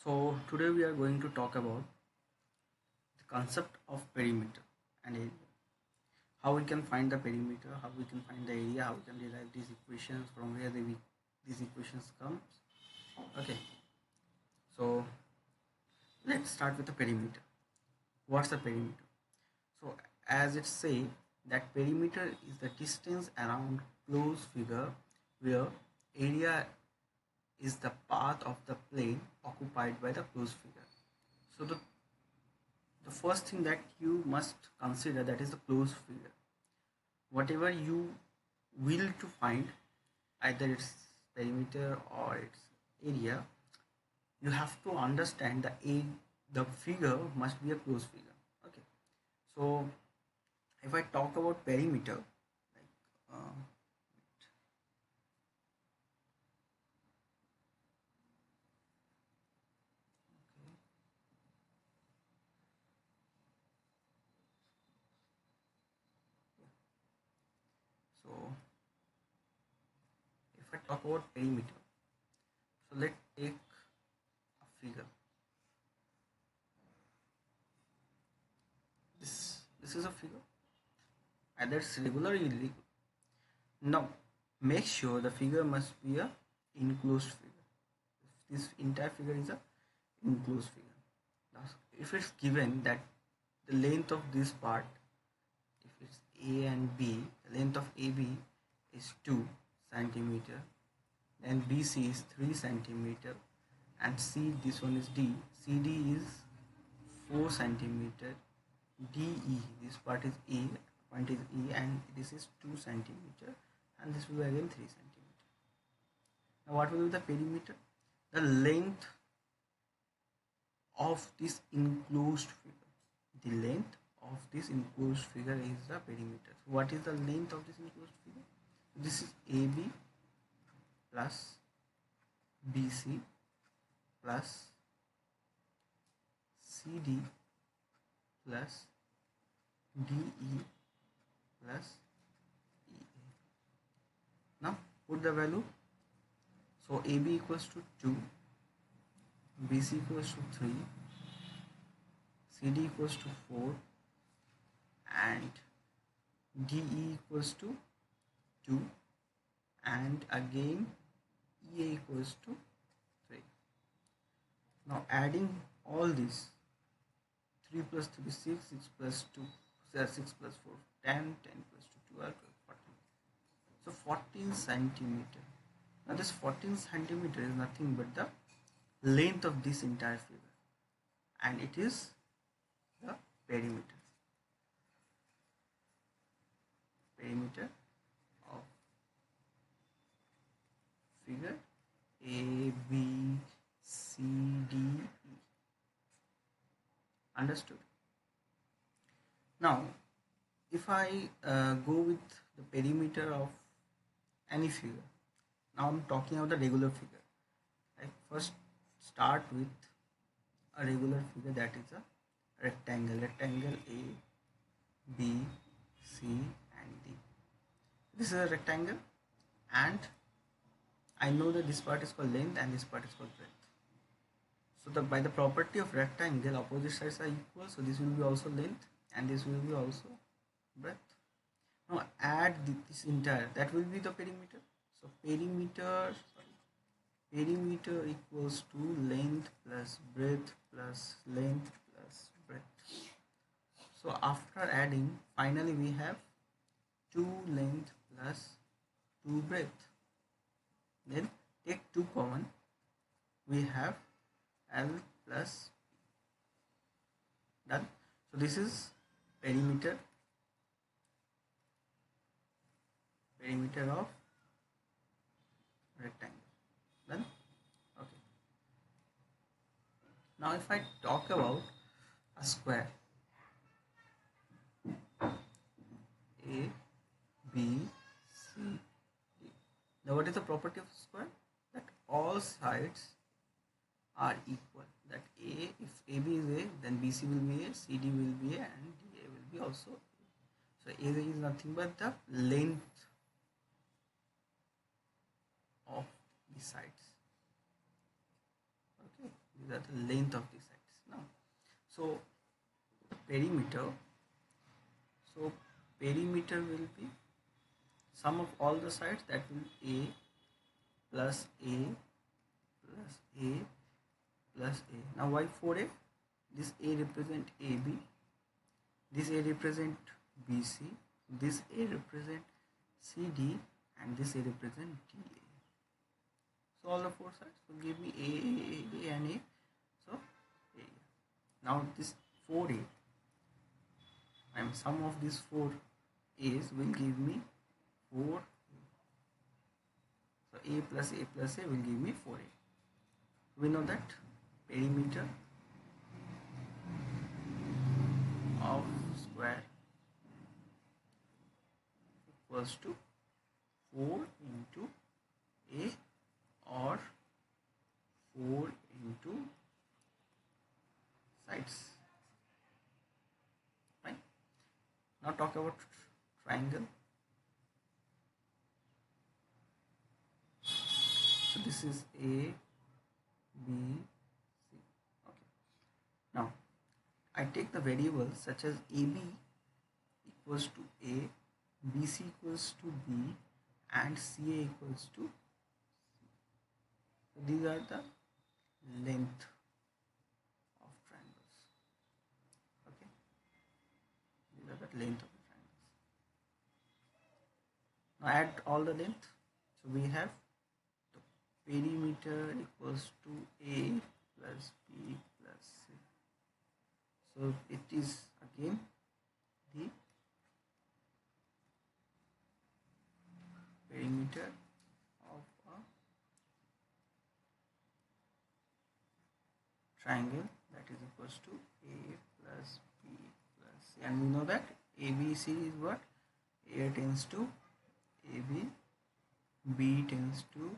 So today we are going to talk about the concept of perimeter and area. How we can find the perimeter, how we can find the area, how we can derive these equations, from where these equations come. Okay, so let's start with the perimeter. What's the perimeter? So as it say that perimeter is the distance around closed figure where area is the path of the plane occupied by the closed figure. So the first thing that you must consider, that is the closed figure. Whatever you will to find, either its perimeter or its area, you have to understand the figure must be a closed figure. Okay, so if I talk about perimeter, like so if I talk about perimeter, so let's take a figure. This is a figure, either it's regular or illegal. Now make sure the figure must be a enclosed figure. This entire figure is a enclosed figure. Now, if it's given that the length of this part, if it's A and B, the length of AB is 2 centimeter, then BC is 3 centimeter, and C, this one is D, CD is 4 centimeter, DE, this part is A, point is E, and this is 2 centimeter, and this will be again 3 centimeter. Now what will be the perimeter? The length of this enclosed figure. The length of this enclosed figure is the perimeter. So what is the length of this enclosed figure? This is AB plus BC plus CD plus DE plus EA. Now put the value. So AB equals to 2, BC equals to 3, CD equals to 4, and DE equals to 2, and again EA equals to 3. Now adding all this, 3 plus 3 is 6, 6 plus 2, 6 plus 4, 10, 10 plus 2, 12, 14. So 14 centimeter. Now this 14 centimeter is nothing but the length of this entire figure, and it is the perimeter. Perimeter of figure A, B, C, D, E. Understood? Now, if I go with the perimeter of any figure, now I'm talking about the regular figure. I first start with a regular figure, that is a rectangle. Rectangle A, B, C, and D. This is a rectangle, and I know that this part is called length and this part is called breadth. So by the property of rectangle, opposite sides are equal, so this will be also length and this will be also breadth. Now add this entire, that will be the perimeter. So perimeter equals to length plus breadth plus length plus breadth. So after adding, finally we have 2 length plus 2 breadth. Then take 2 common, we have L plus P. Done. So this is perimeter of rectangle. Done. Okay. Now if I talk about a square, A, B, C, D. Now what is the property of square? That all sides are equal. That A, if AB is A, then BC will be A, CD will be A, and DA will be also A. So A is nothing but the length of the sides. Okay, these are the length of the sides. Now, so perimeter. So perimeter will be sum of all the sides, that will be A plus A plus A plus A. Now why 4A? This A represent AB, this A represent BC, this A represent CD, and this A represent DA. So all the four sides will give me A and A. So A. Now this 4A, and sum of these 4 A's will give me 4. So A plus A plus A will give me 4A. We know that perimeter of square equals to 4 into A or 4 into sides. Fine. Now talk about triangle. So this is A, B, C. Okay. Now I take the variables such as AB equals to A, BC equals to B, and CA equals to C. So these are the length of triangles. Okay. These are the length of the triangles. Now add all the length. So we have the perimeter equals to A plus B plus C. So it is again the perimeter of a triangle, that is equals to A plus B plus C, and we know that ABC is what? A tends to AB, B tends to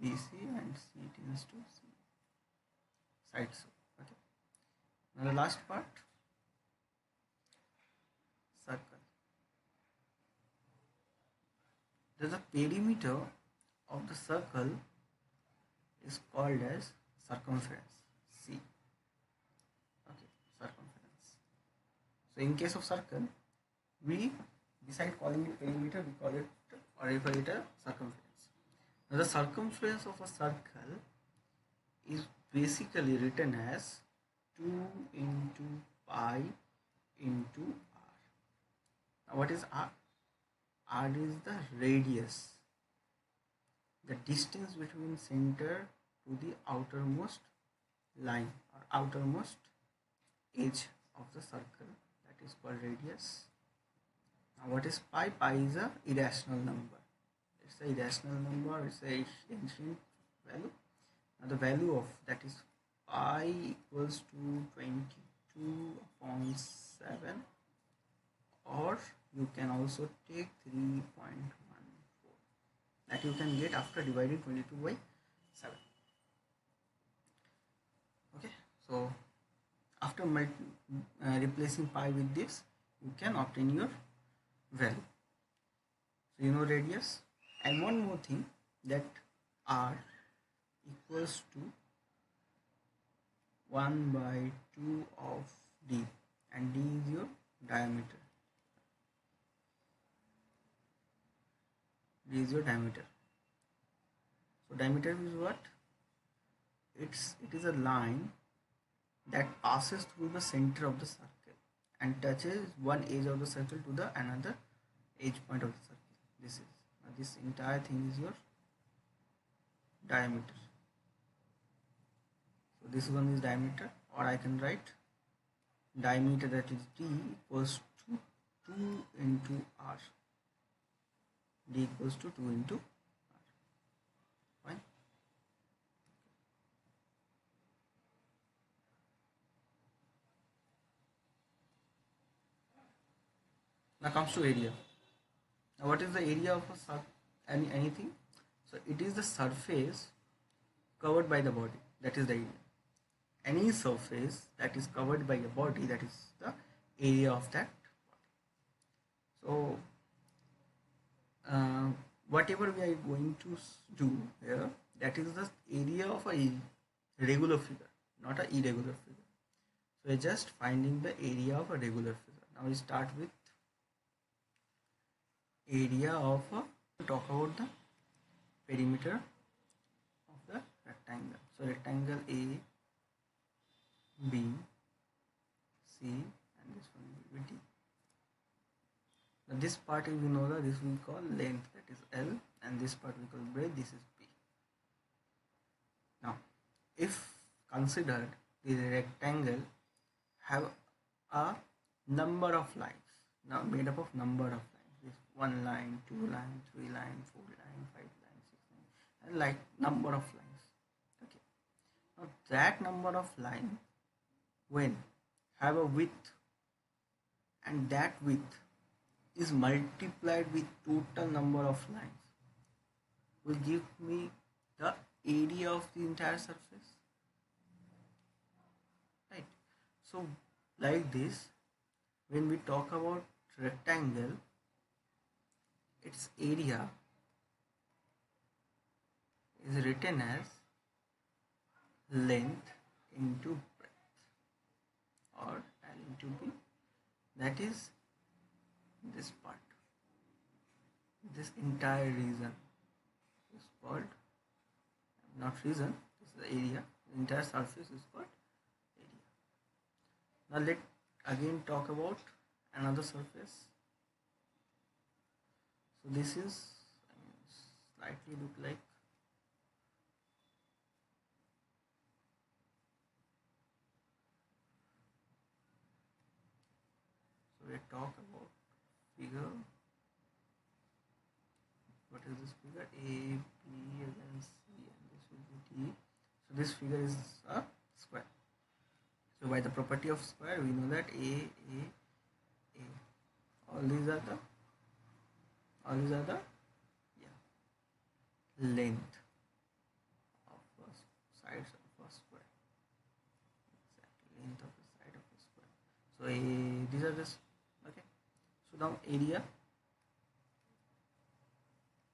BC, and C tends to C. Sides. Okay. Now the last part, circle. The perimeter of the circle is called as circumference, C. Okay, circumference. So in case of circle, we, beside calling it perimeter, we call it or refer it as circumference. Now the circumference of a circle is basically written as 2 into pi into r. Now what is r? R is the radius, the distance between center to the outermost line or outermost edge of the circle, that is called radius. Now what is pi? Pi is a irrational number. It's a irrational number, it's a ancient value. Now the value of that is pi equals to 22 upon 7, or you can also take 3.14, that you can get after dividing 22 by 7. Okay, so after replacing pi with this, you can obtain your value. So you know radius. And one more thing, that r equals to 1 by 2 of d, and d is your diameter. D is your diameter. So diameter is what? It is a line that passes through the center of the circle and touches one edge of the circle to the another edge point of the circle. This entire thing is your diameter. So this one is diameter, or I can write diameter, that is d, equals to 2 into r. D equals to 2 into r. Fine. Now comes to area. Now what is the area of a anything? So it is the surface covered by the body. that is the area. Any surface that is covered by a body, that is the area of that body. So whatever we are going to do here, that is the area of a regular figure, not an irregular figure. So we're just finding the area of a regular figure. Now we start with area of a, talk about the perimeter of the rectangle. So rectangle A, B, C, and this one will be D. Now this part, we know that this we call length, that is L, and this part we call breadth, this is B. Now if considered the rectangle have a number of lines, now made up of number of lines, this 1 line, 2 line, 3 line, 4 line, 5 line, 6 line, and like number of lines. Okay, now that number of line when have a width, and that width is multiplied with total number of lines, will give me the area of the entire surface, right? So like this, when we talk about rectangle, its area is written as length into breadth, or L into B, that is this part, this entire region is called, not region, this is the area, the entire surface is called area. Now let again talk about another surface. So this is, slightly look like, so we talk about figure. What is this figure? A, B, and then C, and this will be D. So this figure is a square. So by the property of square, we know that A. All these are the length of the sides of a square. Exactly, length of the side of a square. So these are this. Okay. So now area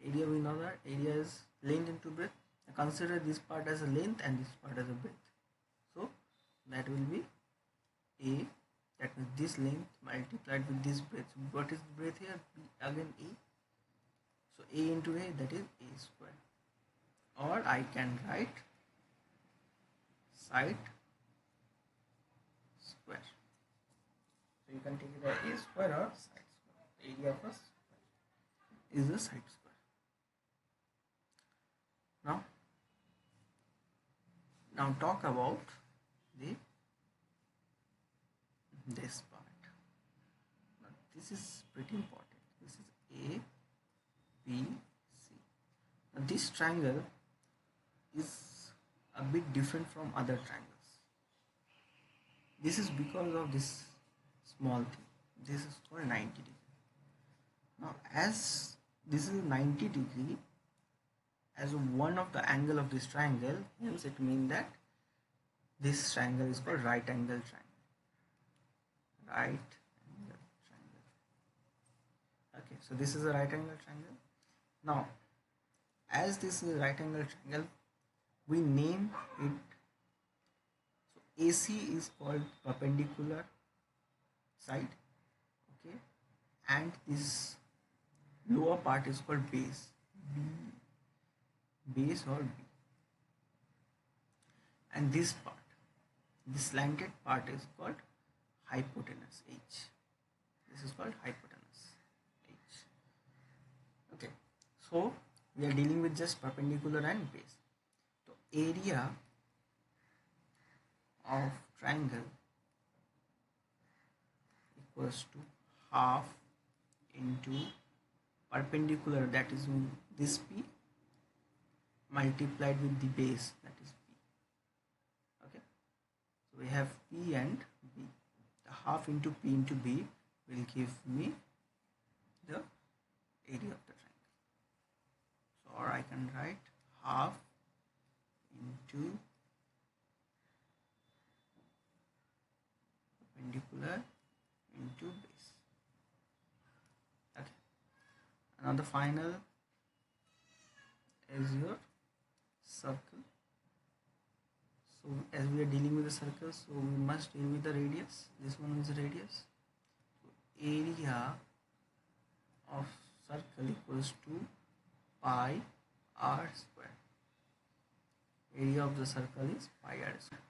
we know that area is length into breadth. Consider this part as a length and this part as a breadth. So that will be A, that means this length multiplied with this breadth. So what is the breadth here? B, again A. So A into A, that is A square. Or I can write side square. So you can take it as A square or side square. The area of a square is the side square. Now talk about this part. Now this is pretty important. This is A, B, C. Now this triangle is a bit different from other triangles. This is because of this small thing. This is called 90 degree. Now as this is 90 degree as one of the angle of this triangle, hence it means that this triangle is called right angle triangle. Right angle triangle. Okay, so this is a right angle triangle. Now, as this is a right angle triangle, we name it. So AC is called perpendicular side. Okay, and this lower part is called base. Base or B, and this part, this slanted part is called hypotenuse H. This is called hypotenuse H. Okay, so we are dealing with just perpendicular and base. So area of triangle equals to half into perpendicular, that is this P, multiplied with the base, that is P. Okay, so we have P and B. The half into P into B will give me the area of the triangle. So or I can write half into Now the final is your circle. So as we are dealing with the circle, so we must deal with the radius. This one is radius. So area of circle equals to pi r square. Area of the circle is pi r square.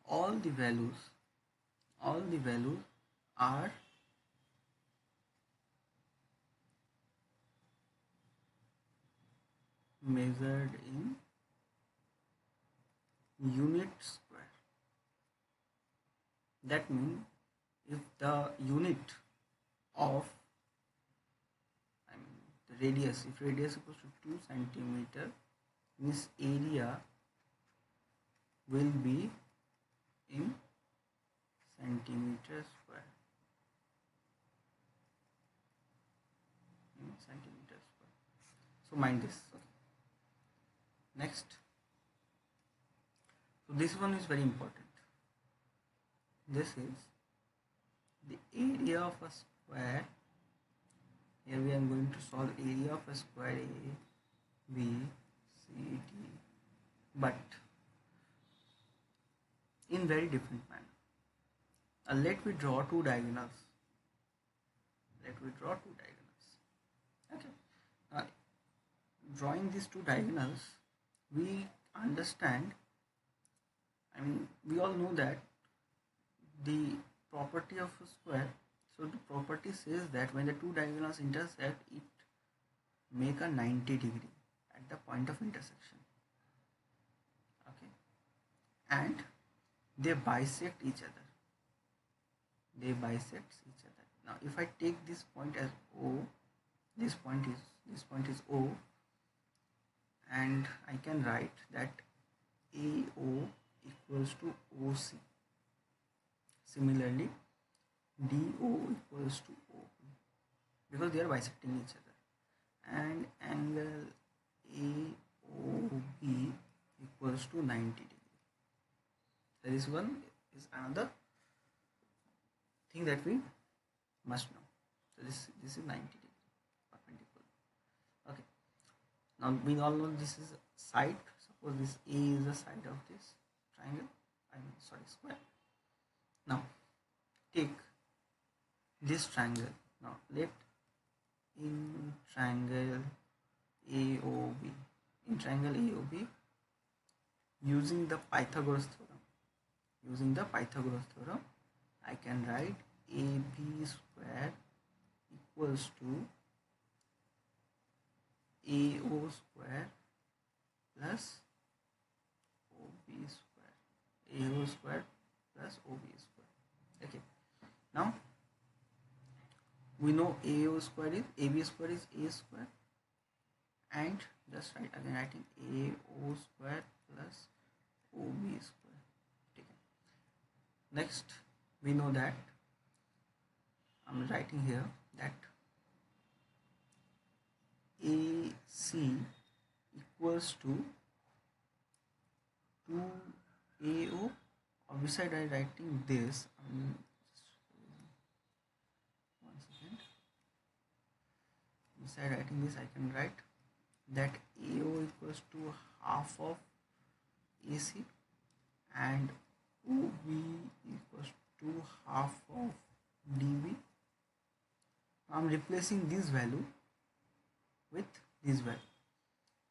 All the values are measured in unit square. That means if the unit of the radius, if radius equals to 2 centimeter, this area will be in centimeter square. In centimeter square. So mind this. Okay. Next. So this one is very important. This is the area of a square. Here we are going to solve area of a square A, B, C, D, but in very different manner. Let me draw two diagonals. Okay. Now, drawing these two diagonals, we understand. We all know that the property of a square. So the property says that when the two diagonals intersect, it make a 90 degree at the point of intersection. Okay, and they bisect each other. Now if I take this point as O, this point is O, and I can write that AO equals to OC. Similarly, DO equals to OP, because they are bisecting each other, and angle AOB equals to 90 degree. So this one is another thing that we must know. So this is 90 degree perpendicular. Okay. Now we all know this is side. Suppose this A is the side of this triangle. Square. Now take this triangle. Now let in triangle AOB. Using the Pythagoras theorem, I can write AB square equals to AO square plus OB square. AO square plus OB square. Okay. Now we know AO square is AB square is A square, and just writing AO square plus OB square. Okay. Next, we know that I'm writing here that AC equals to 2AO, or beside I writing this, one second, beside writing this I can write that AO equals to half of AC and OB equals to half of DB. I'm replacing this value with this value.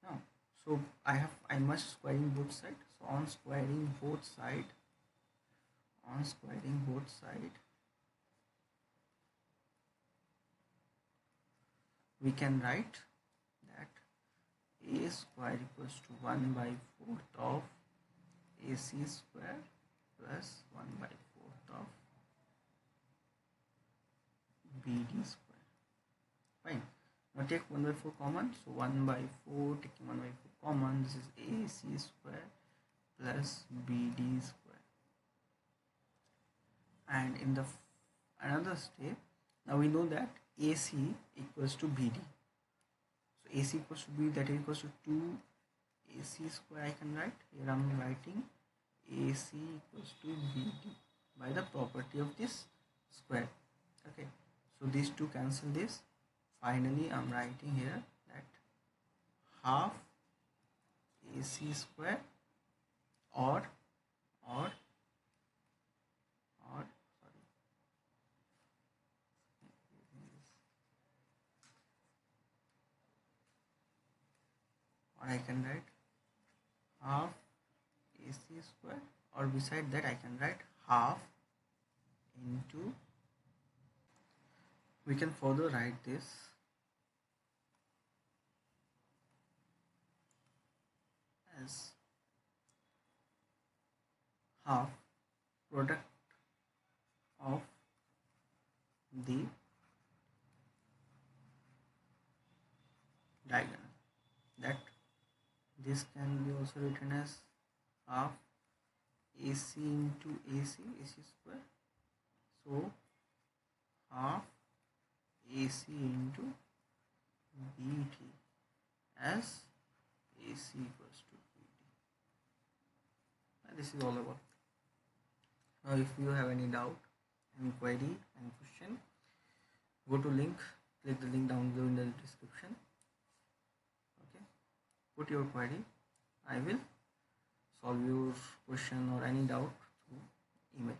Now, so I must squaring both sides. So on squaring both sides, we can write that A square equals to 1 by 4th of AC square plus 1 by 4th of BD square. Fine. Now take 1 by 4 common. So 1 by 4, taking 1 by 4 common, this is AC square plus BD square. And in the another step, now we know that AC equals to BD. So AC equals to B, that is equals to 2 AC square. I can write here. I'm writing AC equals to BD by the property of this square. Okay. So these two cancel this. finally I'm writing here that half AC square or sorry, or I can write half AC square, or beside that I can write half into, we can further write this as half product of the diagonal. That this can be also written as half AC into AC square. So half AC into BT as AC equals to BT. And this is all about. Now if you have any doubt, any query, any question, go to link, click the link down below in the description. Okay, put your query, I will solve your question or any doubt through email.